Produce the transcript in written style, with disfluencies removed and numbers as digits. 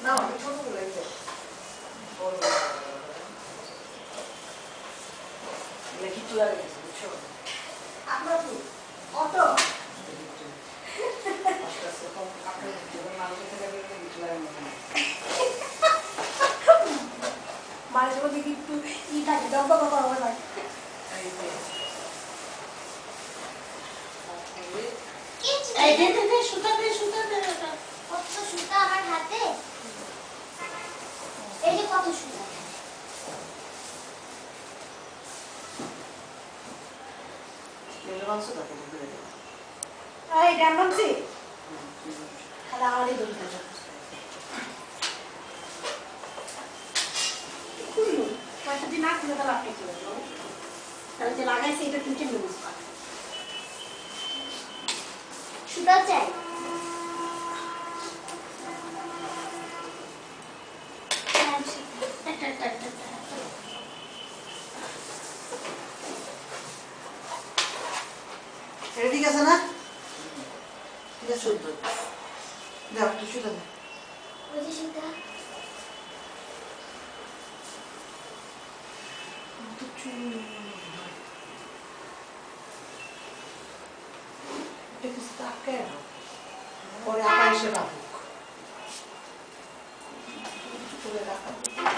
না আমি ছোটগুলো হিটু লাগে বুঝছো আপনার কি অটো মাঝে মধ্যে একটু ই থাকে ডব্বা বাবা আমার লাগে এই দে দে দে সুতা দে কত সুতা আমার হাতে এই যে কত সুতা লেলবাংশ থাকে বুঝলে এই ডানবাংশি খালা আমারই দড়ি থাকে খুললো কয়েকটা দিন না খুলে তাহলে আপনি চলে যাবো তাহলে যে লাগাইছে এটা তিনটে নিউজ পাবে সুতা চাই এটা ঠিক আছে না ঠিক আছে শুদ্ধ যাও একটু শুদ্ধ দে ওই যে সুতা এটা কিছু তাকে পরে আবার এসে রাখুক করে রাখা